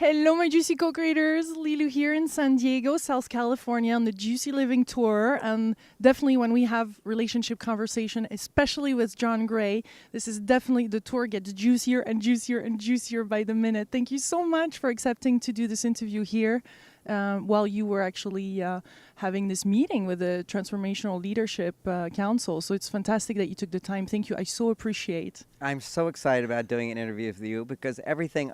Hello, my Juicy co-creators. Lilu here in San Diego, South California on the Juicy Living Tour. And definitely when we have relationship conversation, especially with John Gray, this is definitely the tour gets juicier and juicier and juicier by the minute. Thank you so much for accepting to do this interview here while you were actually having this meeting with the Transformational Leadership Council. So it's fantastic that you took the time. Thank you. I so appreciate. I'm so excited about doing an interview with you because everything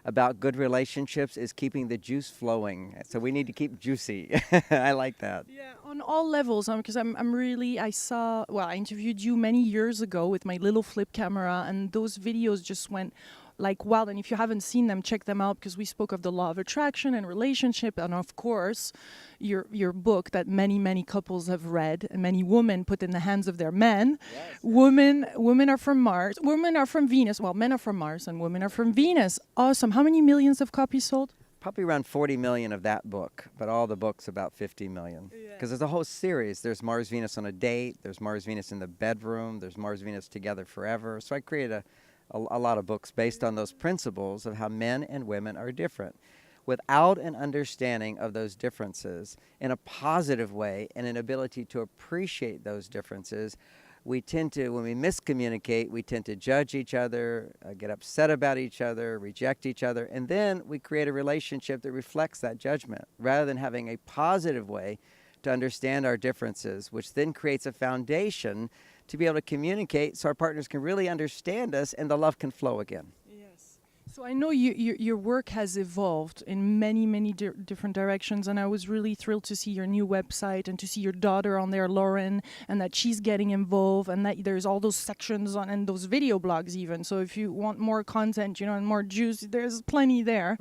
about good relationships is keeping the juice flowing. So we need to keep juicy. I like that. Yeah, on all levels, because I interviewed you many years ago with my little flip camera, and those videos just went like wild. And if you haven't seen them, check them out, because we spoke of the law of attraction and relationship, and of course, your book that many couples have read, and many women put in the hands of their men. Yes. Women are from Mars, women are from Venus. Well, men are from Mars and women are from Venus. Awesome. How many millions of copies sold? Probably around 40 million of that book, but all the books about 50 million. Because there's a whole series. There's Mars, Venus on a Date. There's Mars, Venus in the Bedroom. There's Mars, Venus Together Forever. So I created a lot of books based on those principles of how men and women are different. Without an understanding of those differences in a positive way and an ability to appreciate those differences, we tend to, when we miscommunicate, we tend to judge each other, get upset about each other, reject each other, and then we create a relationship that reflects that judgment rather than having a positive way to understand our differences, which then creates a foundation to be able to communicate so our partners can really understand us and the love can flow again. So I know your work has evolved in many different directions, and I was really thrilled to see your new website and to see your daughter on there, Lauren, and that she's getting involved, and that there's all those sections on and those video blogs even. So if you want more content, and more juice, there's plenty there.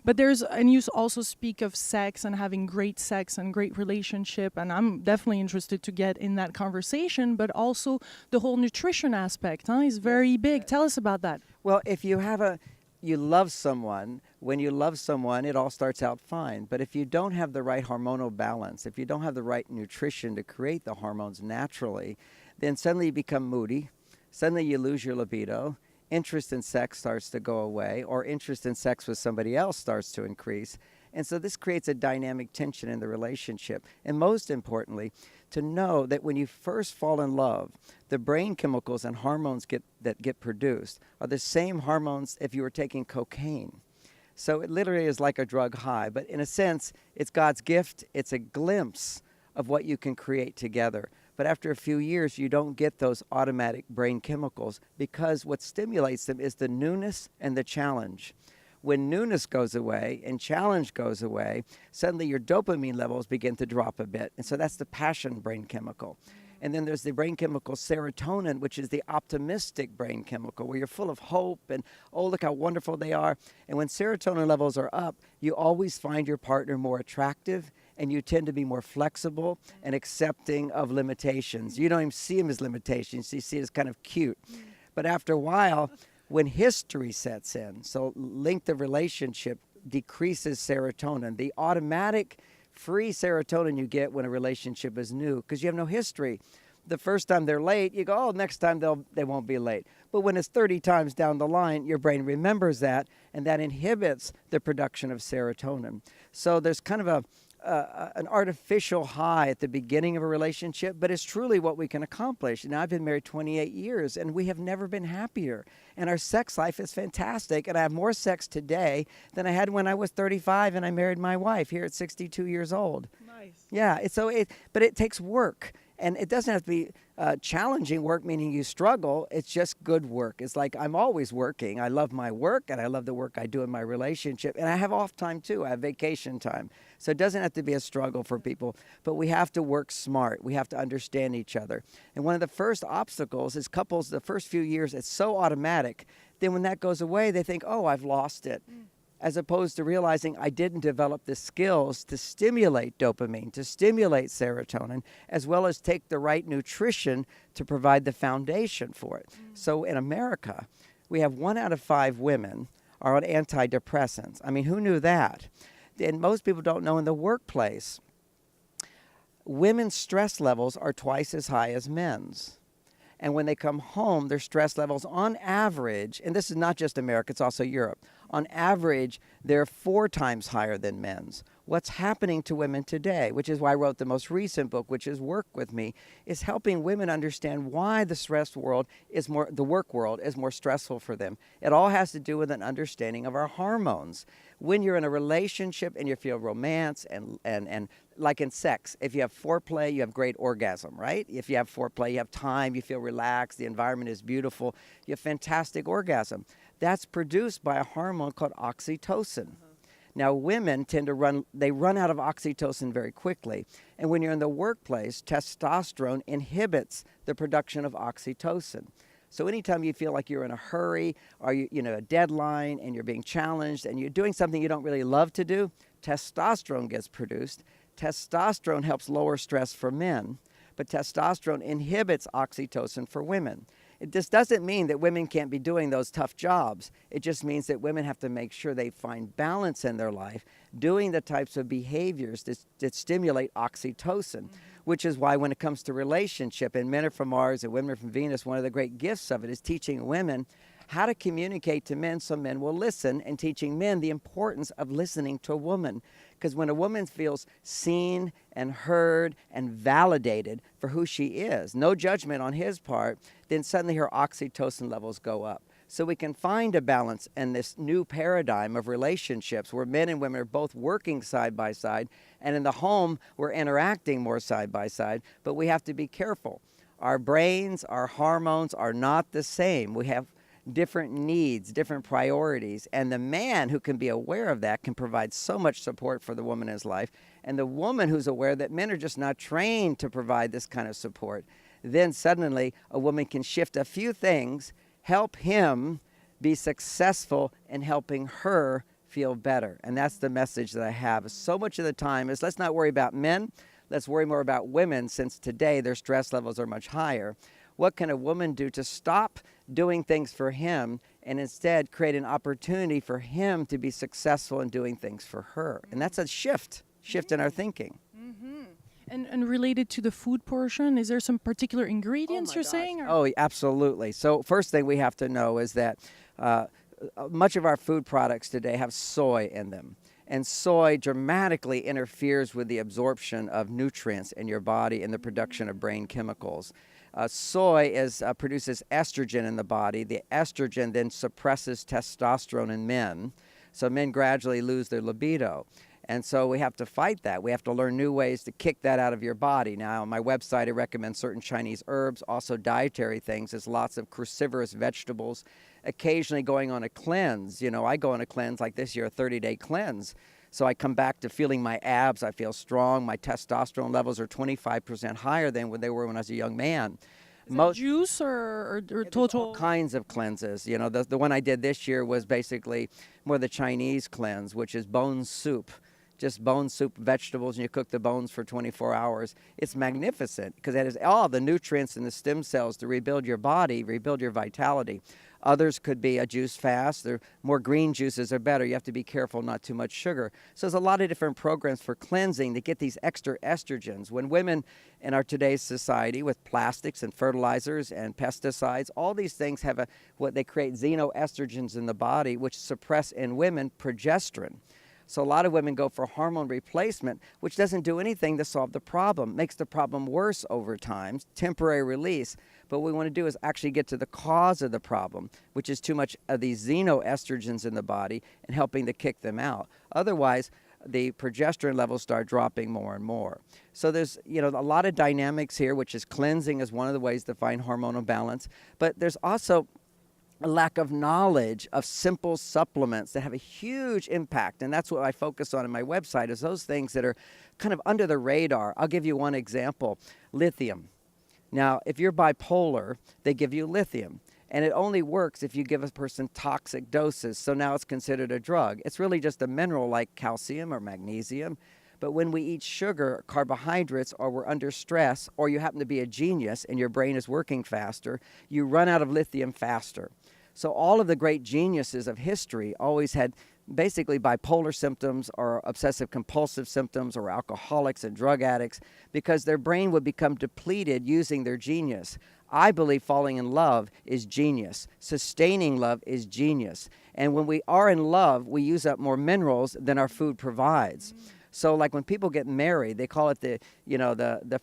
But and you also speak of sex and having great sex and great relationship, and I'm definitely interested to get in that conversation. But also the whole nutrition aspect is very big. Tell us about that. Well, if you love someone, when you love someone, it all starts out fine. But if you don't have the right hormonal balance, if you don't have the right nutrition to create the hormones naturally, then suddenly you become moody, suddenly you lose your libido, interest in sex starts to go away, or interest in sex with somebody else starts to increase. And so this creates a dynamic tension in the relationship. And most importantly, to know that when you first fall in love, the brain chemicals and hormones that get produced are the same hormones if you were taking cocaine. So it literally is like a drug high. But in a sense, it's God's gift. It's a glimpse of what you can create together. But after a few years, you don't get those automatic brain chemicals because what stimulates them is the newness and the challenge. When newness goes away and challenge goes away, suddenly your dopamine levels begin to drop a bit. And so that's the passion brain chemical. And then there's the brain chemical serotonin, which is the optimistic brain chemical, where you're full of hope and, oh, look how wonderful they are. And when serotonin levels are up, you always find your partner more attractive, and you tend to be more flexible and accepting of limitations. You don't even see them as limitations. You see it as kind of cute. But after a while, when history sets in, so length of relationship decreases serotonin, the automatic free serotonin you get when a relationship is new, because you have no history. The first time they're late, you go, oh, next time they won't be late. But when it's 30 times down the line, your brain remembers that, and that inhibits the production of serotonin. So there's kind of an artificial high at the beginning of a relationship, but it's truly what we can accomplish. And I've been married 28 years, and we have never been happier. And our sex life is fantastic, and I have more sex today than I had when I was 35 and I married my wife here at 62 years old. Nice. Yeah, but it takes work. And it doesn't have to be challenging work, meaning you struggle. It's just good work. It's like I'm always working. I love my work, and I love the work I do in my relationship. And I have off time, too. I have vacation time. So it doesn't have to be a struggle for people. But we have to work smart. We have to understand each other. And one of the first obstacles is couples, the first few years, it's so automatic. Then when that goes away, they think, oh, I've lost it. As opposed to realizing I didn't develop the skills to stimulate dopamine, to stimulate serotonin, as well as take the right nutrition to provide the foundation for it. So in America, we have 1 out of 5 women are on antidepressants. I mean, who knew that? And most people don't know in the workplace, women's stress levels are twice as high as men's. And when they come home, their stress levels on average, and this is not just America, it's also Europe, on average, they're 4 times higher than men's. What's happening to women today, which is why I wrote the most recent book, which is Work With Me, is helping women understand why the work world is more stressful for them. It all has to do with an understanding of our hormones. When you're in a relationship and you feel romance and like in sex, if you have foreplay, you have great orgasm, right? If you have foreplay, you have time, you feel relaxed, the environment is beautiful, you have fantastic orgasm. That's produced by a hormone called oxytocin. Now, women tend to run out of oxytocin very quickly. And when you're in the workplace, testosterone inhibits the production of oxytocin. So anytime you feel like you're in a hurry or a deadline and you're being challenged and you're doing something you don't really love to do, testosterone gets produced. Testosterone helps lower stress for men, but testosterone inhibits oxytocin for women. This doesn't mean that women can't be doing those tough jobs. It just means that women have to make sure they find balance in their life, doing the types of behaviors that stimulate oxytocin, which is why when it comes to relationship, and men are from Mars and women are from Venus, one of the great gifts of it is teaching women how to communicate to men so men will listen, and teaching men the importance of listening to a woman. Because when a woman feels seen and heard and validated for who she is, no judgment on his part, then suddenly her oxytocin levels go up. So we can find a balance in this new paradigm of relationships where men and women are both working side by side, and in the home we're interacting more side by side, but we have to be careful. Our brains, our hormones are not the same. We have different needs, different priorities, and the man who can be aware of that can provide so much support for the woman in his life, and the woman who's aware that men are just not trained to provide this kind of support, then suddenly a woman can shift a few things, help him be successful in helping her feel better. And that's the message that I have. So much of the time is let's not worry about men, let's worry more about women, since today their stress levels are much higher. What can a woman do to stop doing things for him and instead create an opportunity for him to be successful in doing things for her? And that's a shift in our thinking. And related to the food portion, is there some particular ingredients you're saying? Or? Oh, absolutely. So first thing we have to know is that much of our food products today have soy in them. And soy dramatically interferes with the absorption of nutrients in your body and the production of brain chemicals. Soy produces estrogen in the body. The estrogen then suppresses testosterone in men. So men gradually lose their libido. And so we have to fight that. We have to learn new ways to kick that out of your body. Now, on my website, I recommend certain Chinese herbs, also dietary things. There's lots of cruciferous vegetables, occasionally going on a cleanse. I go on a cleanse like this year, a 30-day cleanse. So I come back to feeling my abs. I feel strong. My testosterone levels are 25% higher than when they were when I was a young man. Most juice or total? All kinds of cleanses. The one I did this year was basically more the Chinese cleanse, which is bone soup. Just bone soup, vegetables, and you cook the bones for 24 hours. It's magnificent because it has all the nutrients and the stem cells to rebuild your body, rebuild your vitality. Others could be a juice fast. More green juices are better. You have to be careful, not too much sugar. So there's a lot of different programs for cleansing to get these extra estrogens. When women in our today's society with plastics and fertilizers and pesticides, all these things have what they create xenoestrogens in the body, which suppress in women progesterone. So a lot of women go for hormone replacement, which doesn't do anything to solve the problem, makes the problem worse over time, temporary release. But what we want to do is actually get to the cause of the problem, which is too much of these xenoestrogens in the body and helping to kick them out. Otherwise, the progesterone levels start dropping more and more. So there's a lot of dynamics here, which is cleansing is one of the ways to find hormonal balance. But there's also a lack of knowledge of simple supplements that have a huge impact. And that's what I focus on my website, is those things that are kind of under the radar. I'll give you one example, lithium. Now, if you're bipolar, they give you lithium. And it only works if you give a person toxic doses. So now it's considered a drug. It's really just a mineral like calcium or magnesium. But when we eat sugar, carbohydrates, or we're under stress, or you happen to be a genius and your brain is working faster, you run out of lithium faster. So all of the great geniuses of history always had basically bipolar symptoms or obsessive compulsive symptoms or alcoholics and drug addicts because their brain would become depleted using their genius. I believe falling in love is genius. Sustaining love is genius. And when we are in love, we use up more minerals than our food provides. So like when people get married, they call it the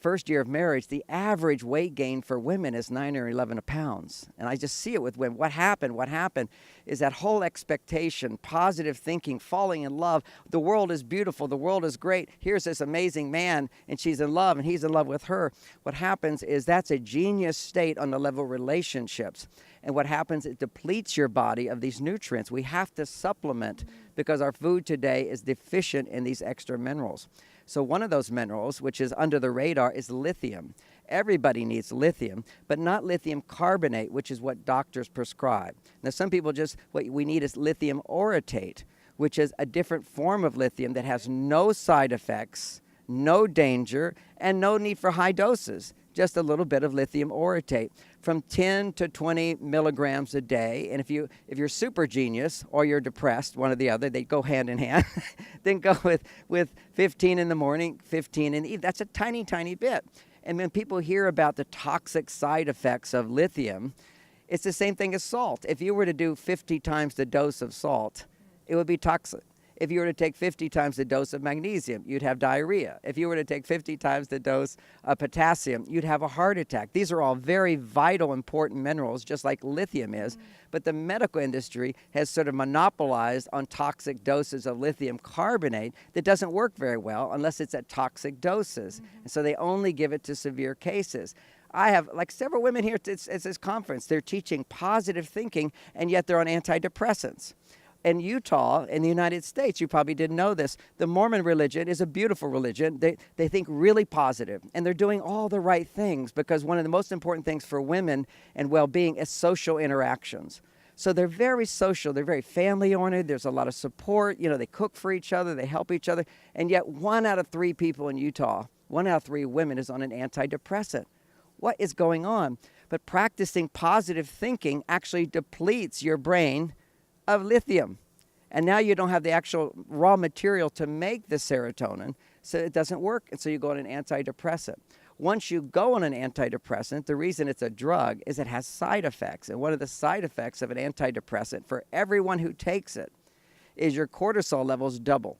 first year of marriage, the average weight gain for women is 9 or 11 pounds. And I just see it with women. What happened is that whole expectation, positive thinking, falling in love. The world is beautiful. The world is great. Here's this amazing man and she's in love and he's in love with her. What happens is that's a genius state on the level of relationships. And what happens, it depletes your body of these nutrients. We have to supplement because our food today is deficient in these extra minerals. So one of those minerals, which is under the radar, is lithium. Everybody needs lithium, but not lithium carbonate, which is what doctors prescribe. Now, some people what we need is lithium orotate, which is a different form of lithium that has no side effects, no danger, and no need for high doses. Just a little bit of lithium orotate from 10 to 20 milligrams a day. And if you're super genius or you're depressed, one or the other, they go hand in hand, then go with 15 in the morning, 15 in the evening. That's a tiny, tiny bit. And when people hear about the toxic side effects of lithium, it's the same thing as salt. If you were to do 50 times the dose of salt, it would be toxic. If you were to take 50 times the dose of magnesium, you'd have diarrhea. If you were to take 50 times the dose of potassium, you'd have a heart attack. These are all very vital, important minerals, just like lithium is. But the medical industry has sort of monopolized on toxic doses of lithium carbonate that doesn't work very well unless it's at toxic doses. And so they only give it to severe cases. I have like several women here at this conference. They're teaching positive thinking, and yet they're on antidepressants. In Utah, in the United States, you probably didn't know this, the Mormon religion is a beautiful religion. They think really positive, and they're doing all the right things because one of the most important things for women and well-being is social interactions. So they're very social. They're very family-oriented. There's a lot of support. They cook for each other. They help each other. And yet 1 out of 3 people in Utah, 1 out of 3 women is on an antidepressant. What is going on? But practicing positive thinking actually depletes your brain of lithium. And now you don't have the actual raw material to make the serotonin, so it doesn't work, and so you go on an antidepressant. Once you go on an antidepressant, the reason it's a drug is it has side effects. And one of the side effects of an antidepressant for everyone who takes it is your cortisol levels double.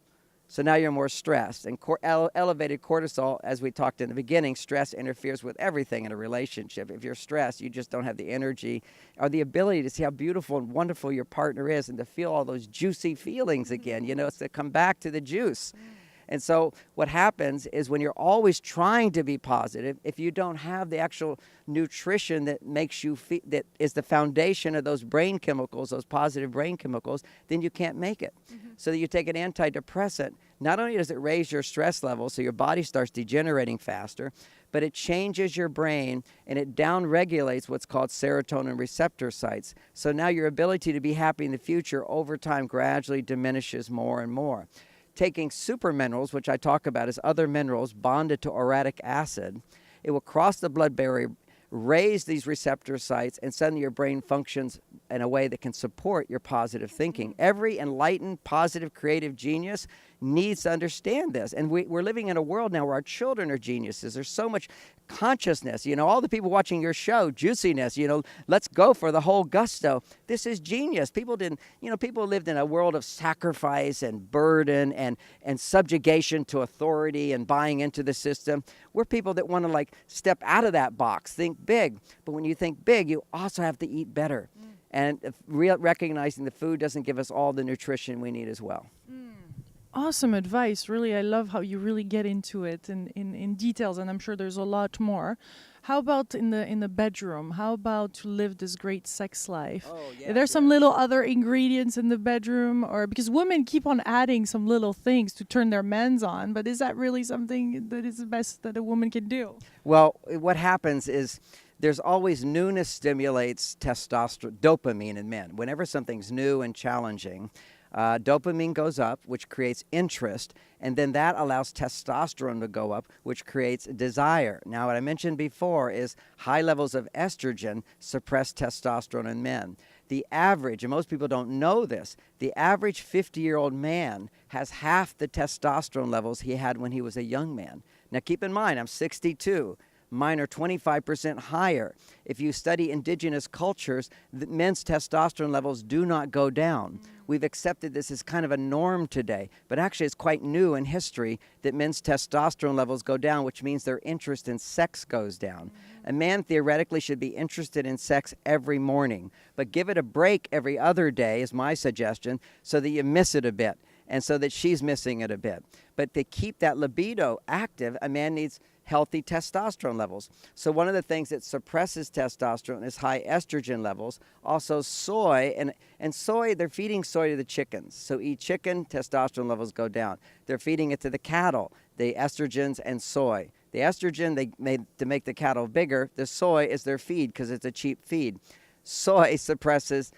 So now you're more stressed. And elevated cortisol, as we talked in the beginning, stress interferes with everything in a relationship. If you're stressed, you just don't have the energy or the ability to see how beautiful and wonderful your partner is and to feel all those juicy feelings again. It's to come back to the juice. And so what happens is when you're always trying to be positive, if you don't have the actual nutrition that makes you feel, that is the foundation of those brain chemicals, those positive brain chemicals, then you can't make it. So that you take an antidepressant, not only does it raise your stress level so your body starts degenerating faster, but it changes your brain and it downregulates what's called serotonin receptor sites. So now your ability to be happy in the future over time gradually diminishes more and more. Taking super minerals, which I talk about as other minerals bonded to uric acid, it will cross the blood barrier, raise these receptor sites, and suddenly your brain functions in a way that can support your positive thinking. Every enlightened, positive, creative genius needs to understand this. And we're living in a world now where our children are geniuses. There's so much consciousness. All the people watching your show, juiciness, let's go for the whole gusto. This is genius. People lived in a world of sacrifice and burden and subjugation to authority and buying into the system. We're people that want to step out of that box, think big. But when you think big, you also have to eat better. And recognizing the food doesn't give us all the nutrition we need as well. Awesome advice. Really, I love how you really get into it in details, and I'm sure there's a lot more. How about in the bedroom? How about to live this great sex life? Oh, yeah, Are there some little other ingredients in the bedroom, or because women keep on adding some little things to turn their men's on, but is that really something that is the best that a woman can do? Well, what happens is there's always newness stimulates testosterone, dopamine in men. Whenever something's new and challenging, dopamine goes up, which creates interest, and then that allows testosterone to go up, which creates desire. Now, what I mentioned before is high levels of estrogen suppress testosterone in men. The average, and most people don't know this, the average 50-year-old man has half the testosterone levels he had when he was a young man. Now, keep in mind, I'm 62. Mine are 25% higher. If you study indigenous cultures, men's testosterone levels do not go down. We've accepted this as kind of a norm today, but actually it's quite new in history that men's testosterone levels go down, which means their interest in sex goes down. A man theoretically should be interested in sex every morning, but give it a break every other day is my suggestion, so that you miss it a bit and so that she's missing it a bit. But to keep that libido active, a man needs healthy testosterone levels. So one of the things that suppresses testosterone is high estrogen levels. Also soy, and soy, they're feeding soy to the chickens. So eat chicken, testosterone levels go down. They're feeding it to the cattle, the estrogens and soy. The estrogen they made to make the cattle bigger. The soy is their feed because it's a cheap feed. Soy suppresses,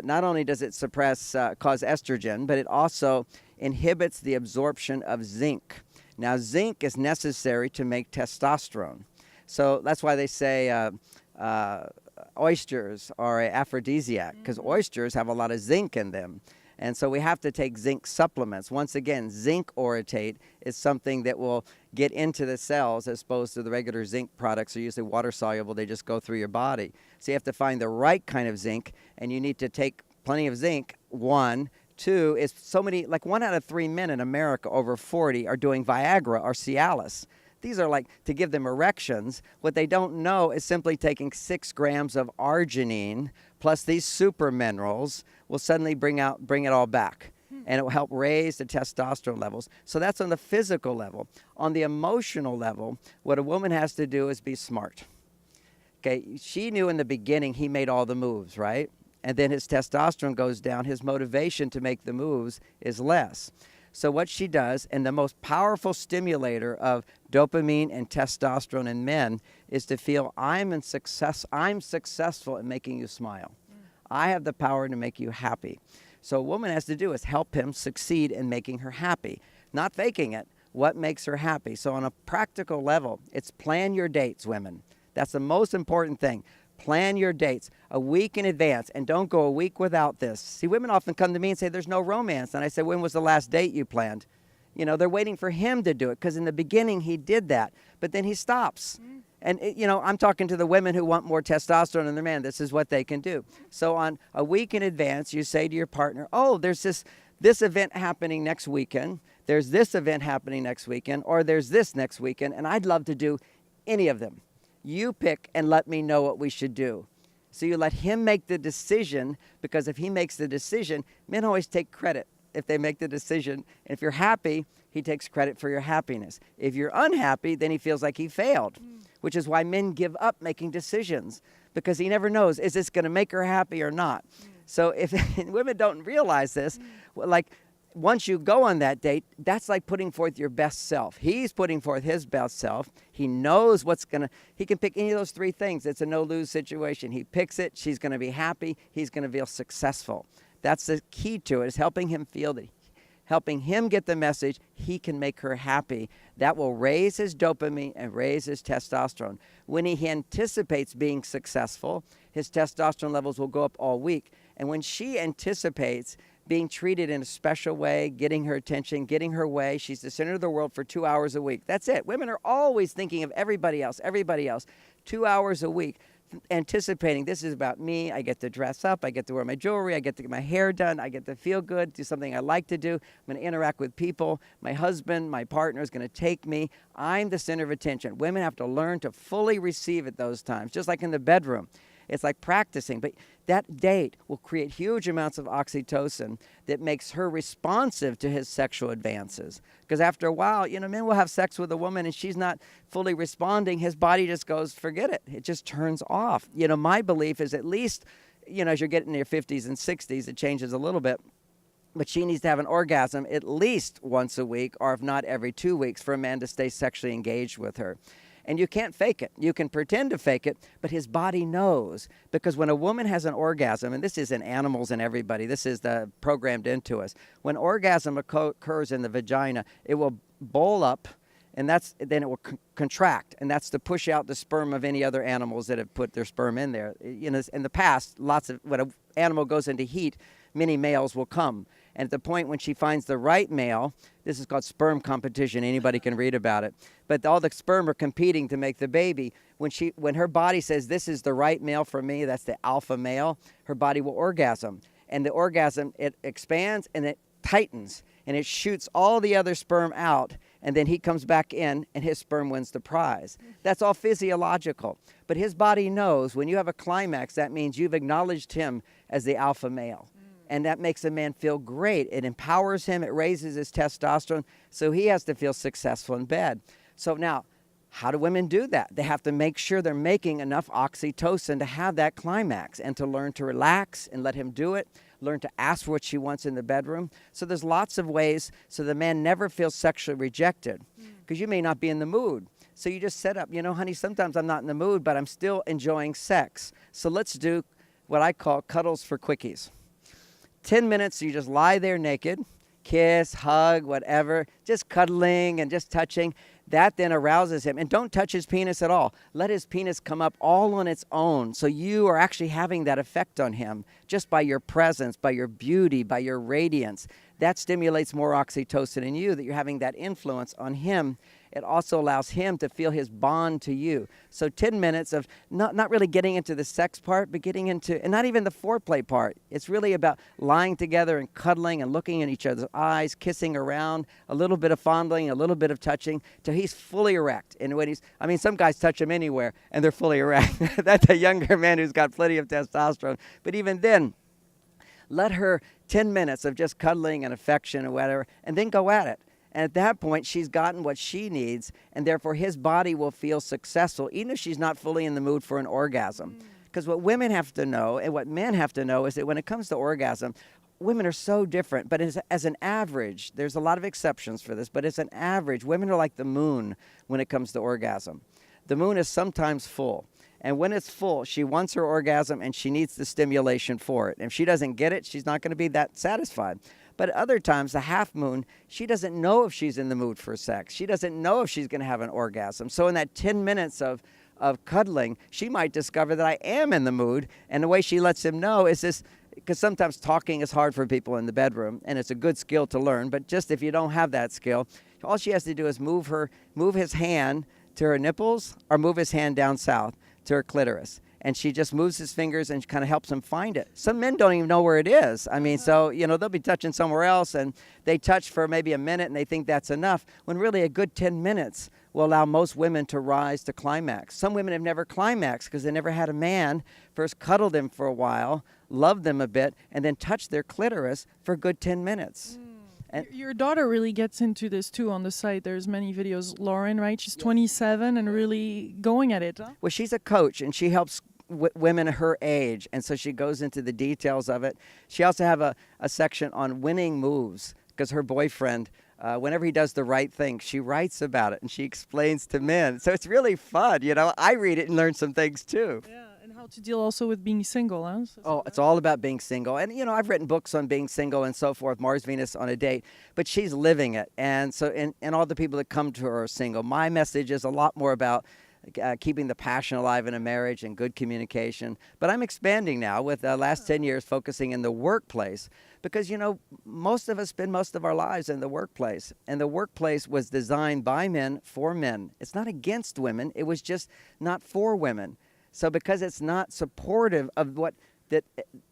not only does it suppress, cause estrogen, but it also inhibits the absorption of zinc. Now, zinc is necessary to make testosterone. So that's why they say oysters are an aphrodisiac, because oysters have a lot of zinc in them. And so we have to take zinc supplements. Once again, zinc orotate is something that will get into the cells as opposed to the regular zinc products are usually water soluble. They just go through your body. So you have to find the right kind of zinc, and you need to take plenty of zinc, one. Two is so many, like 1 out of 3 men in America over 40 are doing Viagra or Cialis. These are like to give them erections. What they don't know is simply taking 6 grams of arginine plus these super minerals will suddenly bring it all back. And it will help raise the testosterone levels. So that's on the physical level. On the emotional level, what a woman has to do is be smart. Okay, she knew in the beginning he made all the moves, right? And then his testosterone goes down, his motivation to make the moves is less. So what she does, and the most powerful stimulator of dopamine and testosterone in men, is to feel I'm successful in making you smile. I have the power to make you happy. So what a woman has to do is help him succeed in making her happy, not faking it. What makes her happy? So on a practical level, it's plan your dates, women. That's the most important thing. Plan your dates a week in advance, and don't go a week without this. See, women often come to me and say, there's no romance. And I say, when was the last date you planned? You know, they're waiting for him to do it because in the beginning he did that, but then he stops. And, you know, I'm talking to the women who want more testosterone in their man. This is what they can do. So on a week in advance, you say to your partner, oh, there's this event happening next weekend. There's this event happening next weekend, or there's this next weekend, and I'd love to do any of them. You pick and let me know what we should do. So you let him make the decision, because if he makes the decision, men always take credit if they make the decision. And if you're happy, he takes credit for your happiness. If you're unhappy, then he feels like he failed, which is why men give up making decisions, because he never knows, is this going to make her happy or not? So if women don't realize this, like once you go on that date, that's like putting forth your best self. He's putting forth his best self. He knows he can pick any of those 3 things. It's a no-lose situation. He picks it. She's going to be happy. He's going to feel successful. That's the key to it, is helping him get the message he can make her happy. That will raise his dopamine and raise his testosterone. When he anticipates being successful, his testosterone levels will go up all week. And when she anticipates being treated in a special way, getting her attention, getting her way, she's the center of the world for 2 hours a week. That's it. Women are always thinking of everybody else. 2 hours a week, anticipating this is about me. I get to dress up. I get to wear my jewelry. I get to get my hair done. I get to feel good, do something I like to do. I'm going to interact with people. My husband, my partner is going to take me. I'm the center of attention. Women have to learn to fully receive at those times, just like in the bedroom. It's like practicing, but that date will create huge amounts of oxytocin that makes her responsive to his sexual advances. Because after a while, you know, men will have sex with a woman and she's not fully responding. His body just goes, forget it. It just turns off. You know, my belief is at least, you know, as you're getting in your 50s and 60s, it changes a little bit. But she needs to have an orgasm at least once a week, or if not every 2 weeks, for a man to stay sexually engaged with her. And you can't fake it. You can pretend to fake it, but his body knows. Because when a woman has an orgasm, and this is in animals and everybody, this is programmed into us. When orgasm occurs in the vagina, it will bowl up, and then it will contract, and that's to push out the sperm of any other animals that have put their sperm in there. You know, in the past, when an animal goes into heat, many males will come. And at the point when she finds the right male, this is called sperm competition. Anybody can read about it. But all the sperm are competing to make the baby. When her body says, this is the right male for me, that's the alpha male, her body will orgasm. And the orgasm, it expands and it tightens. And it shoots all the other sperm out. And then he comes back in and his sperm wins the prize. That's all physiological. But his body knows when you have a climax, that means you've acknowledged him as the alpha male. And that makes a man feel great. It empowers him. It raises his testosterone. So he has to feel successful in bed. So now, how do women do that? They have to make sure they're making enough oxytocin to have that climax and to learn to relax and let him do it. Learn to ask for what she wants in the bedroom. So there's lots of ways so the man never feels sexually rejected because you may not be in the mood. So you just set up, honey, sometimes I'm not in the mood, but I'm still enjoying sex. So let's do what I call cuddles for quickies. 10 minutes, you just lie there naked, kiss, hug, whatever, just cuddling and just touching. That then arouses him. And don't touch his penis at all. Let his penis come up all on its own. So you are actually having that effect on him just by your presence, by your beauty, by your radiance. That stimulates more oxytocin in you, that you're having that influence on him. It also allows him to feel his bond to you. So 10 minutes of not really getting into the sex part, but getting into, and not even the foreplay part. It's really about lying together and cuddling and looking in each other's eyes, kissing around, a little bit of fondling, a little bit of touching, till he's fully erect. And when some guys touch him anywhere and they're fully erect. That's a younger man who's got plenty of testosterone. But even then, let her 10 minutes of just cuddling and affection or whatever, and then go at it. And at that point, she's gotten what she needs, and therefore his body will feel successful, even if she's not fully in the mood for an orgasm. Because what women have to know, and what men have to know, is that when it comes to orgasm, women are so different. But as an average, there's a lot of exceptions for this, but as an average, women are like the moon when it comes to orgasm. The moon is sometimes full. And when it's full, she wants her orgasm, and she needs the stimulation for it. And if she doesn't get it, she's not going to be that satisfied. But at other times, the half moon, she doesn't know if she's in the mood for sex. She doesn't know if she's going to have an orgasm. So in that 10 minutes of cuddling, she might discover that I am in the mood. And the way she lets him know is this, because sometimes talking is hard for people in the bedroom, and it's a good skill to learn. But just if you don't have that skill, all she has to do is move his hand to her nipples or move his hand down south to her clitoris. And she just moves his fingers and kind of helps him find it. Some men don't even know where it is. I mean, so, they'll be touching somewhere else, and they touch for maybe a minute, and they think that's enough, when really a good 10 minutes will allow most women to rise to climax. Some women have never climaxed because they never had a man first cuddle them for a while, love them a bit, and then touch their clitoris for a good 10 minutes. And your daughter really gets into this too on the site. There's many videos. Lauren, right? She's 27 and really going at it. Huh? Well, she's a coach, and she helps women her age, and so she goes into the details of it. She also have a section on winning moves, because her boyfriend, whenever he does the right thing, she writes about it, and she explains to men. So it's really fun. I read it and learn some things too. Yeah, and how to deal also with being single. Huh? It's all about being single. And, I've written books on being single and so forth, Mars, Venus on a Date, but she's living it. And so, and all the people that come to her are single. My message is a lot more about keeping the passion alive in a marriage and good communication. But I'm expanding now with the last 10 years focusing in the workplace because, most of us spend most of our lives in the workplace. And the workplace was designed by men for men. It's not against women. It was just not for women. So because it's not supportive of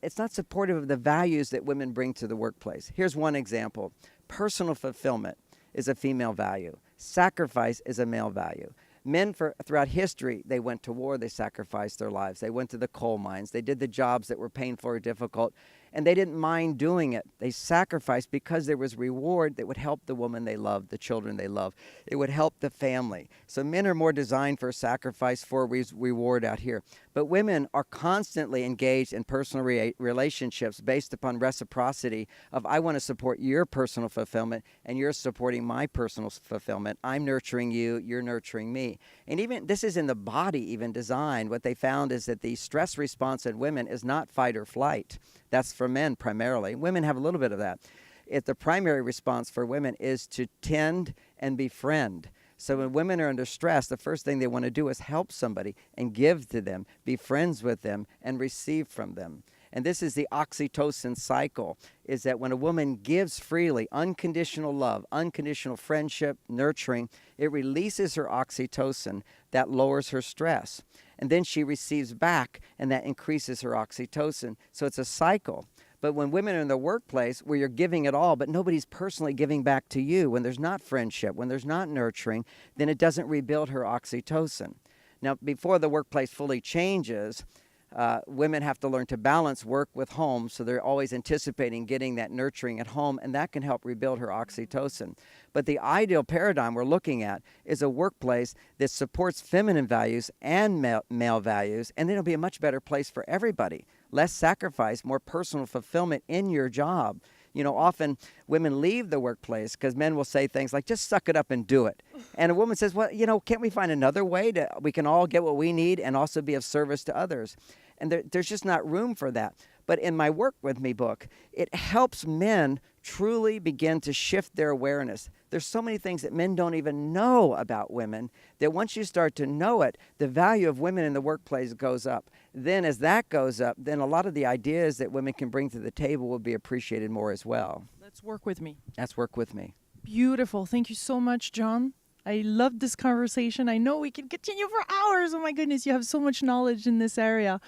it's not supportive of the values that women bring to the workplace. Here's one example. Personal fulfillment is a female value. Sacrifice is a male value. Men throughout history, they went to war, they sacrificed their lives. They went to the coal mines. They did the jobs that were painful or difficult, and they didn't mind doing it. They sacrificed because there was reward that would help the woman they loved, the children they loved. It would help the family. So men are more designed for sacrifice, for reward out here. But women are constantly engaged in personal relationships based upon reciprocity of I want to support your personal fulfillment and you're supporting my personal fulfillment. I'm nurturing you, you're nurturing me. And even this is in the body even designed. What they found is that the stress response in women is not fight or flight. That's for men primarily. Women have a little bit of that. The primary response for women is to tend and befriend. So when women are under stress, the first thing they want to do is help somebody and give to them, be friends with them, and receive from them. And this is the oxytocin cycle, is that when a woman gives freely, unconditional love, unconditional friendship, nurturing, it releases her oxytocin. That lowers her stress. And then she receives back, and that increases her oxytocin. So it's a cycle. But when women are in the workplace where you're giving it all, but nobody's personally giving back to you, when there's not friendship, when there's not nurturing, then it doesn't rebuild her oxytocin. Now, before the workplace fully changes, women have to learn to balance work with home, so they're always anticipating getting that nurturing at home, and that can help rebuild her oxytocin. But the ideal paradigm we're looking at is a workplace that supports feminine values and male values, and then it'll be a much better place for everybody. Less sacrifice, more personal fulfillment in your job. You know, often women leave the workplace because men will say things like, just suck it up and do it. And a woman says, well, you know, can't we find another way we can all get what we need and also be of service to others? And there's just not room for that. But in my Work With Me book, it helps men truly begin to shift their awareness. There's so many things that men don't even know about women that once you start to know it, the value of women in the workplace goes up. Then as that goes up, then a lot of the ideas that women can bring to the table will be appreciated more as well. Let's work with me. That's Work With Me. Beautiful. Thank you so much, John. I loved this conversation. I know we can continue for hours. Oh my goodness, you have so much knowledge in this area.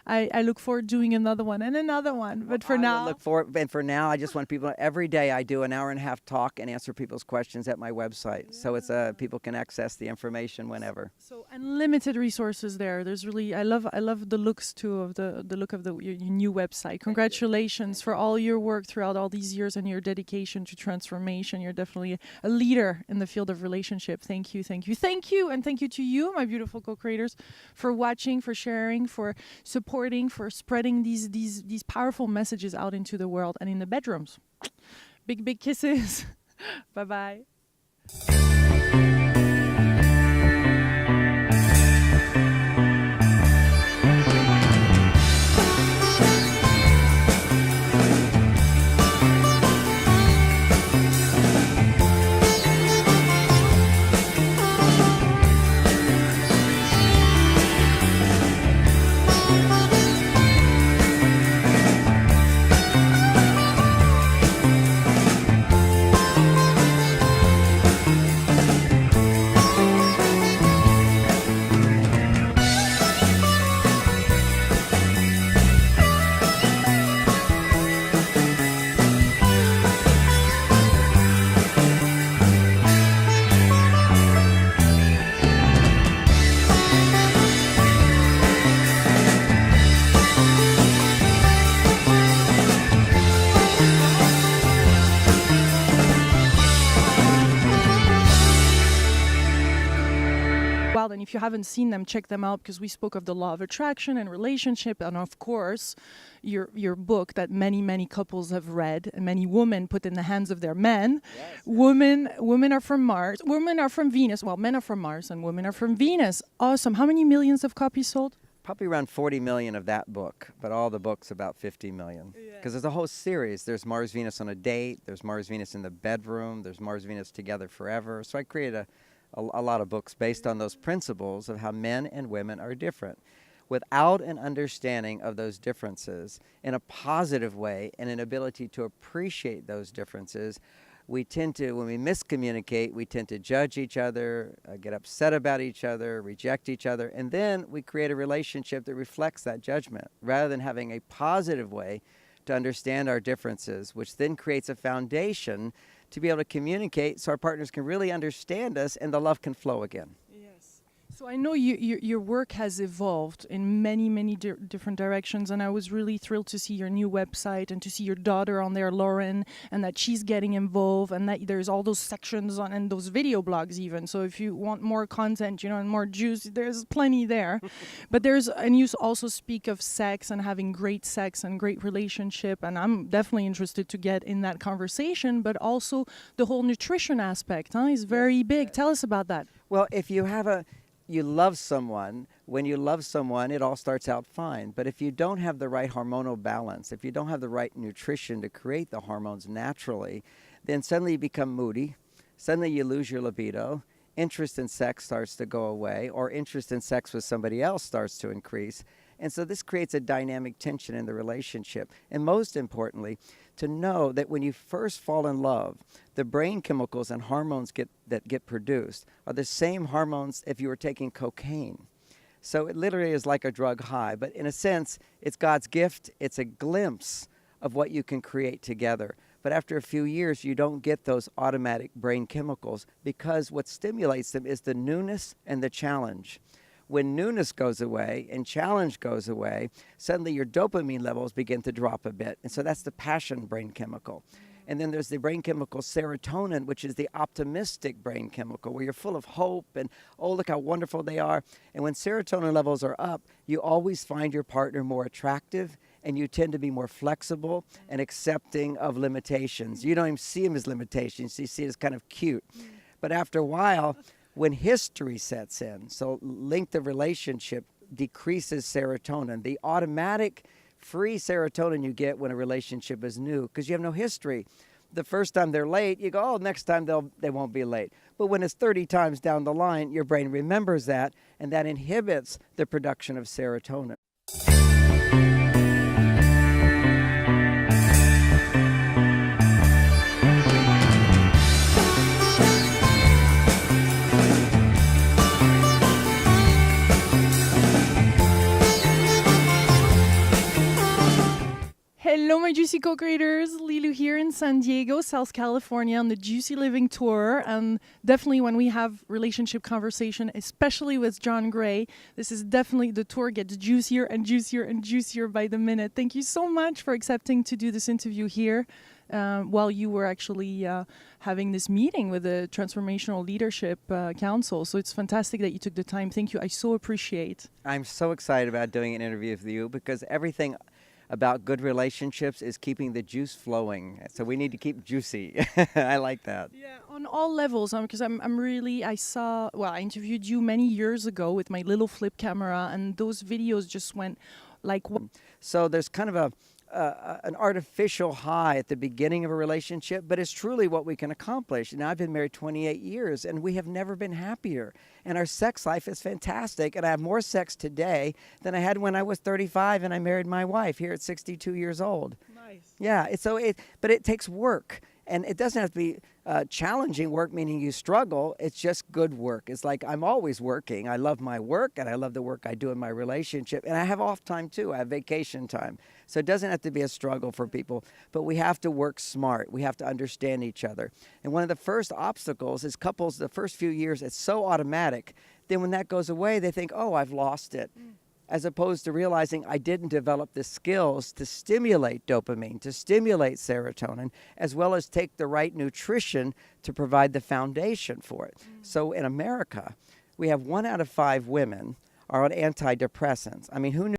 I look forward to doing another one and another one. But for now, look forward. And for now, I just want people. Every day, I do an hour and a half talk and answer people's questions at my website. Yeah. So it's people can access the information whenever. So unlimited resources there. There's really I love the looks too of the look of your new website. Congratulations for all your work throughout all these years and your dedication to transformation. You're definitely a leader in the field of relationship. Thank you, thank you, thank you, and thank you to you, my beautiful co-creators, for watching, for sharing, for supporting, for spreading these powerful messages out into the world and in the bedrooms. Big kisses. Bye-bye. And if you haven't seen them, check them out, because we spoke of the law of attraction and relationship, and of course your book that many couples have read and many women put in the hands of their men. Yes. Women are from Mars, women are from Venus. Well, men are from Mars and women are from Venus. Awesome. How many millions of copies sold? Probably around 40 million of that book, but all the books about 50 million. Because there's a whole series. There's Mars Venus on a Date, there's Mars Venus in the Bedroom, there's Mars Venus Together Forever. So I created a lot of books based on those principles of how men and women are different. Without an understanding of those differences in a positive way and an ability to appreciate those differences, we tend to, when we miscommunicate, we tend to judge each other, get upset about each other, reject each other, and then we create a relationship that reflects that judgment, rather than having a positive way to understand our differences, which then creates a foundation to be able to communicate so our partners can really understand us and the love can flow again. So I know your work has evolved in many different directions, and I was really thrilled to see your new website and to see your daughter on there, Lauren, and that she's getting involved, and that there's all those sections on and those video blogs even. So if you want more content, and more juice, there's plenty there. But and you also speak of sex and having great sex and great relationship, and I'm definitely interested to get in that conversation. But also the whole nutrition aspect is very big. Tell us about that. Well, if you love someone, when you love someone, it all starts out fine. But if you don't have the right hormonal balance, if you don't have the right nutrition to create the hormones naturally, then suddenly you become moody, suddenly you lose your libido, interest in sex starts to go away, or interest in sex with somebody else starts to increase. And so this creates a dynamic tension in the relationship. And most importantly, to know that when you first fall in love, the brain chemicals and hormones that get produced are the same hormones if you were taking cocaine. So it literally is like a drug high. But in a sense, it's God's gift. It's a glimpse of what you can create together. But after a few years, you don't get those automatic brain chemicals because what stimulates them is the newness and the challenge. When newness goes away and challenge goes away, suddenly your dopamine levels begin to drop a bit. And so that's the passion brain chemical. And then there's the brain chemical serotonin, which is the optimistic brain chemical, where you're full of hope and, oh, look how wonderful they are. And when serotonin levels are up, you always find your partner more attractive, and you tend to be more flexible and accepting of limitations. You don't even see them as limitations. You see it as kind of cute. But after a while, when history sets in, so length of relationship decreases serotonin, the automatic free serotonin you get when a relationship is new, because you have no history. The first time they're late, you go, oh, next time they won't be late. But when it's 30 times down the line, your brain remembers that, and that inhibits the production of serotonin. Hello, my Juicy co-creators. Lilu here in San Diego, South California on the Juicy Living Tour. And definitely when we have relationship conversation, especially with John Gray, this is definitely, the tour gets juicier and juicier and juicier by the minute. Thank you so much for accepting to do this interview here while you were actually having this meeting with the Transformational Leadership Council. So it's fantastic that you took the time. Thank you. I so appreciate. I'm so excited about doing an interview with you because everything about good relationships is keeping the juice flowing. So we need to keep juicy. I like that. Yeah, on all levels, because I interviewed you many years ago with my little flip camera, and those videos just went like... So there's kind of an artificial high at the beginning of a relationship, but it's truly what we can accomplish. Now, I've been married 28 years, and we have never been happier. And our sex life is fantastic, and I have more sex today than I had when I was 35 and I married my wife here at 62 years old. Nice. Yeah, but it takes work. And it doesn't have to be challenging work, meaning you struggle. It's just good work. It's like I'm always working. I love my work, and I love the work I do in my relationship. And I have off time, too. I have vacation time. So it doesn't have to be a struggle for people. But we have to work smart. We have to understand each other. And one of the first obstacles is couples, the first few years, it's so automatic. Then when that goes away, they think, oh, I've lost it. As opposed to realizing I didn't develop the skills to stimulate dopamine, to stimulate serotonin, as well as take the right nutrition to provide the foundation for it. So in America, we have 1 out of 5 women are on antidepressants. I mean, who knew?